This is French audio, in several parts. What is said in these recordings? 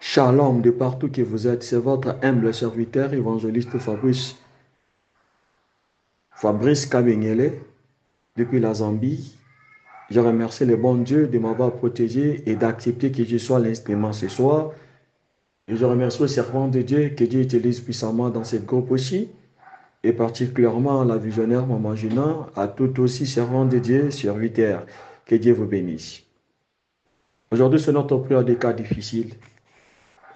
Shalom de partout que vous êtes, c'est votre humble serviteur, évangéliste Fabrice Kabenyele, depuis la Zambie. Je remercie le bon Dieu de m'avoir protégé et d'accepter que je sois l'instrument ce soir. Et je remercie le servant de Dieu que Dieu utilise puissamment dans cette groupe aussi, et particulièrement la visionnaire Maman Juna, à tout aussi servant de Dieu, serviteur. Que Dieu vous bénisse. Aujourd'hui, c'est notre prière des cas difficiles.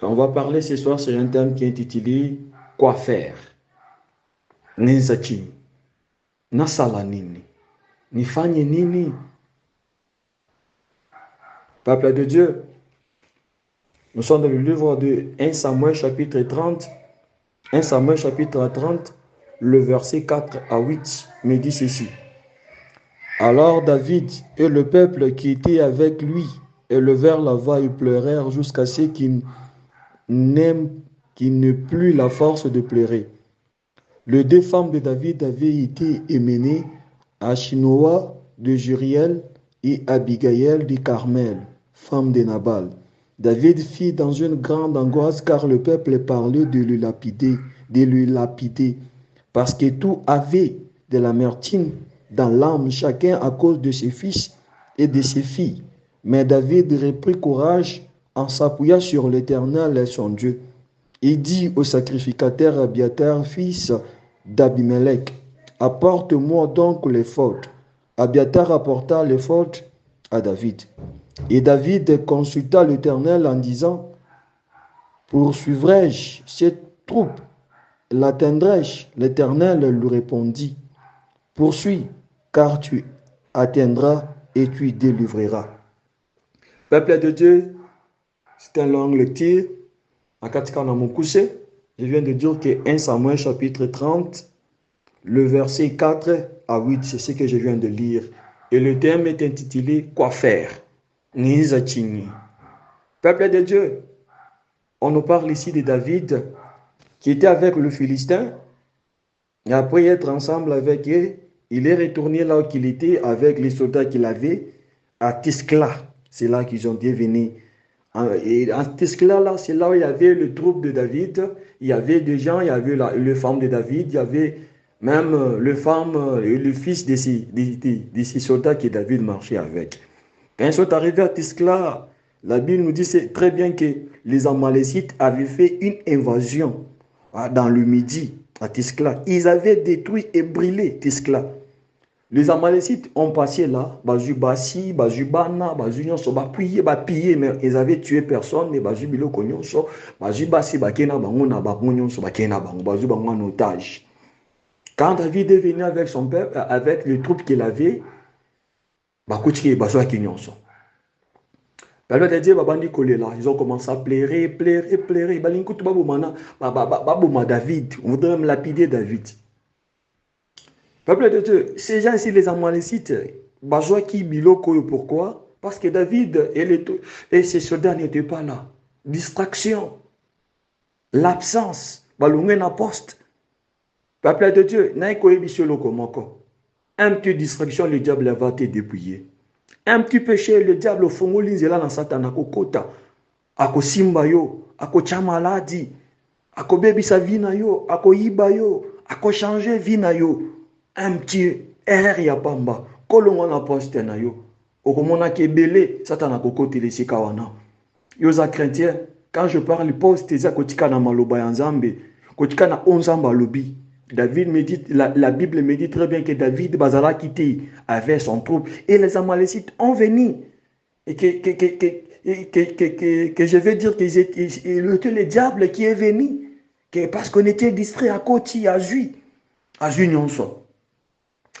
On va parler ce soir sur un thème qui est intitulé Quoi faire? Ninzachi, nasala nini? Nifanye nini? Peuple de Dieu, nous sommes dans le livre de 1 Samuel chapitre 30. 1 Samuel chapitre 30, le verset 4 à 8 me dit ceci. Alors David et le peuple qui était avec lui élevèrent la voix et pleurèrent jusqu'à ce qu'ils n'aient plus la force de pleurer. Les deux femmes de David avaient été émenées, Achinoa de Juriel et Abigail de Carmel, femme de Nabal. David fit dans une grande angoisse car le peuple parlait de le lapider, parce que tout avait de l'amertume dans l'âme, chacun à cause de ses fils et de ses filles. Mais David reprit courage en s'appuyant sur l'Éternel, son Dieu. Il dit au sacrificateur Abiatar, fils d'Abimelech, apporte-moi donc les fautes. Abiatar apporta les fautes à David. Et David consulta l'Éternel en disant, poursuivrai-je cette troupe? L'atteindrai-je? L'Éternel lui répondit, poursuis, car tu atteindras et tu délivreras. Peuple de Dieu, c'est un long lecture. Je viens de dire que 1 Samuel chapitre 30, le verset 4 à 8, c'est ce que je viens de lire. Et le thème est intitulé Quoi faire? Peuple de Dieu, on nous parle ici de David qui était avec le Philistin. Et après être ensemble avec eux, il est retourné là où il était avec les soldats qu'il avait à Tiscla. C'est là qu'ils ont devenu. Et en Tiscla, là, c'est là où il y avait le troupe de David. Il y avait des gens, il y avait les femmes de David, il y avait même les femmes et le fils de ces soldats que David marchait avec. Quand ils sont arrivés à Tiscla, la Bible nous dit très bien que les Amalécites avaient fait une invasion dans le Midi à Tiscla. Ils avaient détruit et brûlé Tiscla. Les Amalécites ont passé là, Bazubasi, Bazubana, Bazunyoso, pillé, mais ils avaient tué personne, mais Bazubilo Konyonso, Bazubasi, Bakena Bangona, Bakonyonso, Bakena Bango, Bazubango en otage. Quand David est venu avec son peuple, avec les troupes qu'il avait, Bakouchi et Bazua Kinyonso. Ils ont commencé à pleurer. David, on voudrait même lapider David. Peuple de Dieu, ces gens ici, les Amalécites, pourquoi? Parce que David et ses soldats n'étaient pas là. Distraction, l'absence, balungena poste. Peuple de Dieu, un petit distraction, le diable va te dépouiller. Un petit péché, le diable au fond, là dans Satan, à kota, à simba yo, à chamaladi, à bebi sa vie na yo, à yiba yo, à changer vie na yo. Un petit erreur ya pamba, kolongo na poste na yo, okomona kebele, Satan a kokote les sikawana. Yo za chrétien, quand je parle poste, za kotika na maloba ya Nzambe, kotika na onzamba lobi. David me dit, la Bible me dit très bien que David Bazala quitté avec son troupe et les Amalécites ont venu. Et que je vais dire que c'était le diable qui est venu. Parce qu'on était distrait à Koti, à Zui Nyonson.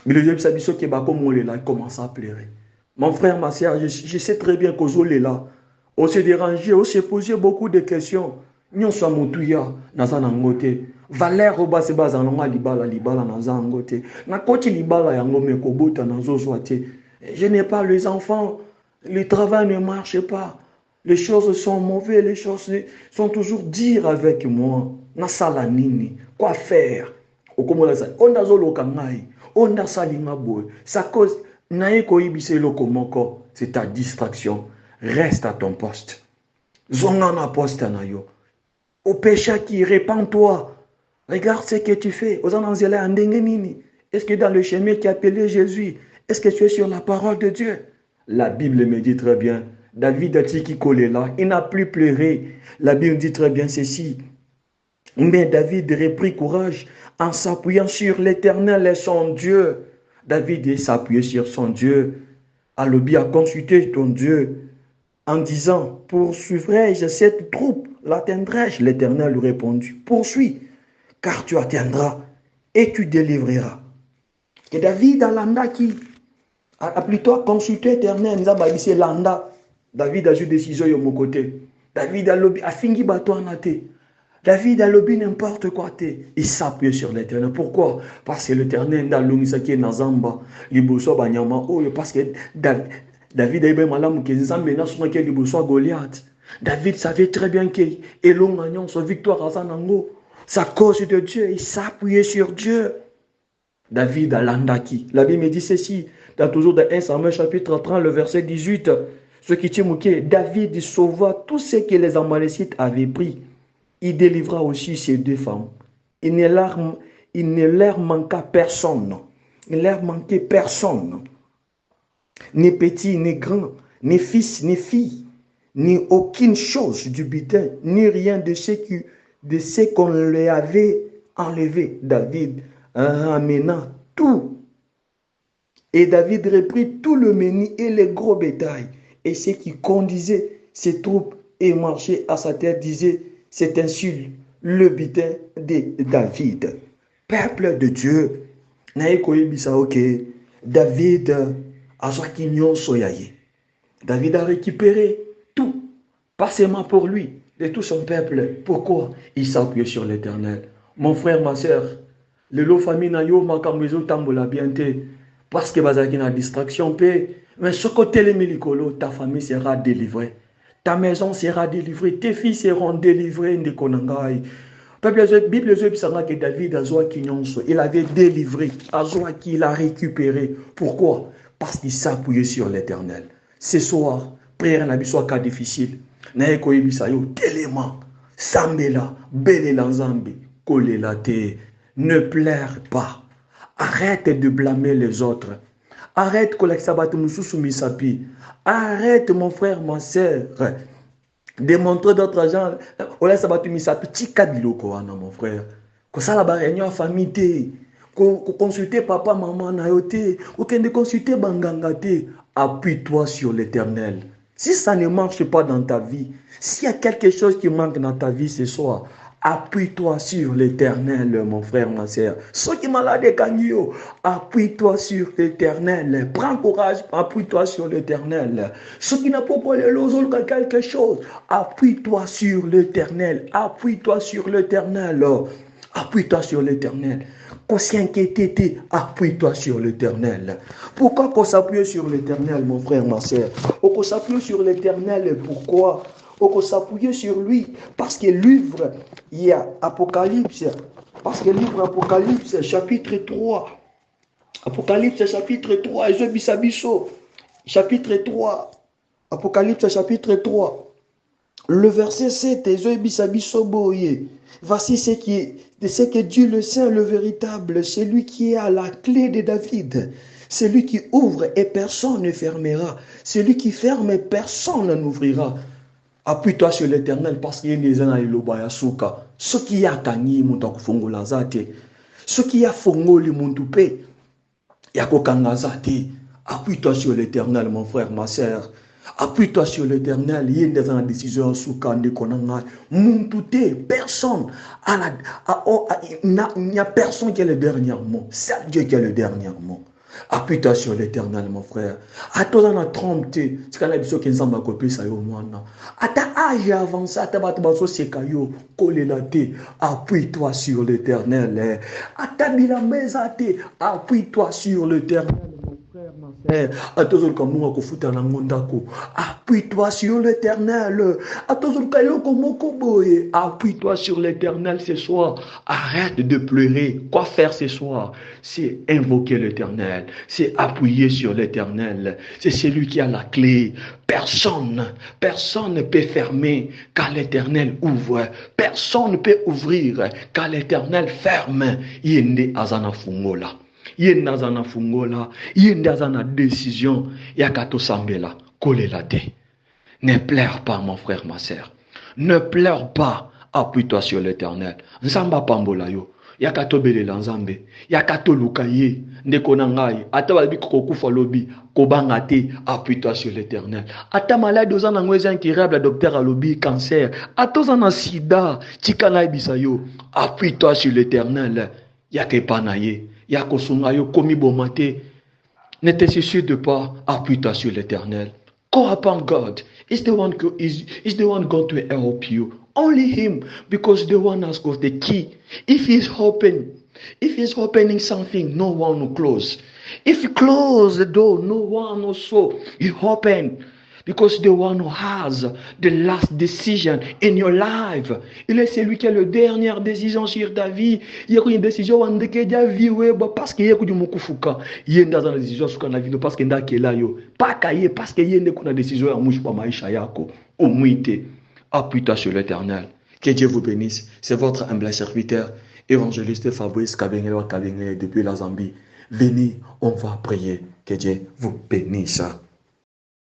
Mais le diable s'habille qui est comme on est là, il commence à pleurer. Mon frère, ma soeur, je sais très bien qu'aux est là. On s'est dérangé, on s'est posé beaucoup de questions. Nyonso motouya, naza nangote. Valère oba se baza nonga libala naza ngote. Na koti libala yango me kobota nazo soite. Je n'ai pas les enfants, le travail ne marche pas. Les choses sont mauvaises, les choses sont toujours dures avec moi. Nasala nini, quoi faire? Okomola sa, onda zolo kangai, onda salinga boy. Sa cause nae ko ibise loko moko, c'est ta distraction. Reste à ton poste. Zonana postana yo. Au péché qui répands-toi. Regarde ce que tu fais. Est-ce que dans le chemin qui a appelé Jésus, est-ce que tu es sur la parole de Dieu? La Bible me dit très bien. David a dit qu'il collait là. Il n'a plus pleuré. La Bible dit très bien ceci. Mais David reprit courage en s'appuyant sur l'Éternel et son Dieu. David s'appuyait sur son Dieu. Alobi a consulté ton Dieu en disant, poursuivrai-je cette troupe? L'atteindrai-je? L'Éternel lui répondit, poursuis, car tu atteindras et tu délivreras. Et David a landa qui a plutôt consulté l'Éternel, c'est landa. David a joué décision de mon côté. David a fini bateau en athée. David a lobby n'importe quoi. Il s'appuie sur l'Éternel. Pourquoi? Parce que l'Éternel dans l'Unisaki Nazamba, Liboso Banyama, parce que David a eu malam que Nzambe n'a son que Liboso Goliath. David savait très bien que Elon Magnon, son victoire à Zanango, sa cause de Dieu, il s'appuyait sur Dieu. David a l'andaki. La Bible me dit ceci, toujours dans 1 Samuel chapitre 30, le verset 18. Ce qui tient mouqué, David sauva tout ce que les Amalécites avaient pris. Il délivra aussi ses deux femmes. Il ne leur manqua personne. Il ne leur manquait personne. Ni petit, ni grand, ni fils, ni fille, ni aucune chose du butin, ni rien de ce qu'on lui avait enlevé. David amena tout. Et David reprit tout le menu et les gros bétail. Et ceux qui conduisaient ses troupes et marchaient à sa tête disaient, c'est ainsi le butin de David. Peuple de Dieu, David a David a récupéré tout, pas seulement pour lui, de tout son peuple. Pourquoi? Il s'appuyait sur l'Éternel. Mon frère, ma soeur, le lot famille na yo makambezo tambola bienté parce que bazaki na distraction pe, mais ce côté les milikolo, ta famille sera délivrée. Ta maison sera délivrée, tes fils seront délivrés de Konangai. Bible que David il avait délivré, il a récupéré. Pourquoi? Parce qu'il s'appuyait sur l'Éternel. Ce soir, prière n'a pas cas difficile. Naeko ibisayo téléma, sambela, belela nzambe, kolela te. Ne pleure pas. Arrête de blâmer les autres. Arrête Arrête mon frère, ma soeur, de montrer d'autres gens. Mon frère. Que ça la réunion en famille. Consulter papa, maman, nayote. Ou consulter bangangate. Appuie-toi sur l'Éternel. Si ça ne marche pas dans ta vie, s'il y a quelque chose qui manque dans ta vie ce soir, appuie-toi sur l'Éternel, mon frère, ma soeur. Ceux qui sont malades, appuie-toi sur l'Éternel. Prends courage, appuie-toi sur l'Éternel. Ceux qui n'ont pas quelque chose, appuie-toi sur l'Éternel. Appuie-toi sur l'Éternel. Appuie-toi sur l'Éternel. Qu'on s'inquiète, appuie-toi sur l'Éternel. Pourquoi qu'on s'appuie sur l'Éternel, mon frère, ma soeur? Qu'on s'appuie sur l'Éternel, pourquoi? Qu'on s'appuie sur lui, parce que livre, il y a Apocalypse, parce que livre Apocalypse, chapitre 3, Apocalypse, chapitre 3, chapitre 3, Apocalypse, chapitre 3, le verset 7, voici ce que Dieu le Saint, le véritable, celui qui est à la clé de David, celui qui ouvre et personne ne fermera, celui qui ferme et personne n'ouvrira. Appuie-toi sur l'Éternel parce qu'il y a des gens qui ont ce qui a gagné, ce qui a fongoli muntupe, appuie-toi sur l'Éternel, mon frère, ma soeur. Appuie-toi sur l'Éternel. Il y a des décisions personne. Il n'y a personne qui a le dernier mot. C'est Dieu qui a le dernier mot. Appuie-toi sur l'Éternel, mon frère. À toi, on a trompé. C'est quand qui nous a copié ça. À ta âge avancé, appuie-toi sur l'Éternel. À ta appuie-toi sur l'Éternel, mon frère, Appuie-toi sur l'Éternel. Appuie-toi sur l'Éternel ce soir. Arrête de pleurer. Quoi faire ce soir? C'est invoquer l'Éternel. C'est appuyer sur l'Éternel. C'est celui qui a la clé. Personne ne peut fermer car l'Éternel ouvre. Personne ne peut ouvrir car l'Éternel ferme. Yende azana fungola. Yende azana fungola. Yende azana décision. Yakato sambela. Kolela te. Ne pleure pas, mon frère, ma sœur. Ne pleure pas. Appuie-toi sur l'Éternel. Nzamba pambola yo. Yakato belela nzambe. Yakato lukaye. Ndeko nangai. Ata walibi kokufa lobi. Kobanga te. Appuie-toi sur l'Éternel. Ata malade ozan nangwezi incurable docteur alobi cancer. Ata ozan sida. Chikana ibisayo. Appuie-toi sur l'Éternel. Yake panaye. Yako sungayo komi bomate. Ne te suicide pas. Appuie-toi sur l'Éternel. Call upon God. He's the one going to help you. Only Him, because the one has got the key. If He's opening something, no one will close. If you close the door, no one also you open. Because the one who has the last decision in your life. Il est celui qui a la dernière décision sur ta vie. Il y a une décision où il y a vie parce qu'il y a une décision. Il y a une décision sur la vie parce qu'il y a une pas parce qu'il y a une décision à mouche pas maïcha yako. Au muité. Appuie-toi sur l'Éternel. Que Dieu vous bénisse. C'est votre humble serviteur, évangéliste Fabrice Kabengele depuis la Zambie. Venez, on va prier. Que Dieu vous bénisse.